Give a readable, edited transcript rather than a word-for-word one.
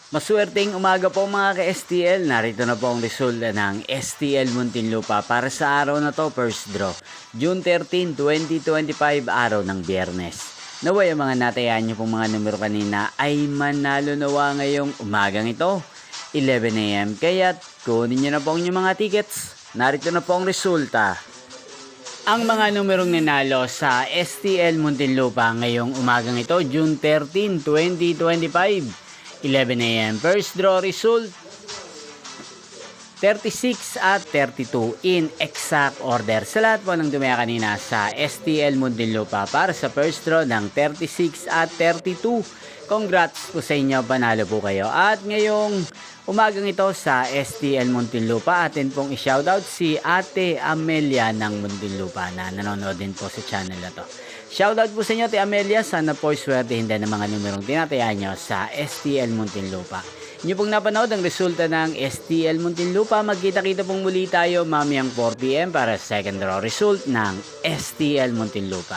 Maswerteng umaga po mga ka-STL. Narito na po ang resulta ng STL Muntinlupa para sa araw na to, first draw. June 13, 2025, araw ng Biyernes. Naway ang mga natayan nyo pong mga numero kanina ay manalo nawa ngayong umagang ito, 11 AM. Kaya't kunin nyo na po ang inyong mga tickets. Narito na po ang resulta. Ang mga numerong nanalo sa STL Muntinlupa ngayong umagang ito, June 13, 2025. 11 AM. First draw result, 36 at 32 in exact order. Sa lahat po ng dumaya kanina sa STL Muntinlupa para sa first draw ng 36 at 32. Congrats po sa inyo, panalo po kayo. At ngayong umagang ito sa STL Muntinlupa, atin pong i-shoutout si Ate Amelia ng Muntinlupa na nanonood din po sa channel na to. Shoutout po sa inyo, Ate Amelia. Sana po swertehin din ng mga numerong tinatayaan nyo sa STL Muntinlupa. Inyo pong napanood ang resulta ng STL Muntinlupa. Magkita-kita pong muli tayo mamayang 4 PM para sa second draw result ng STL Muntinlupa.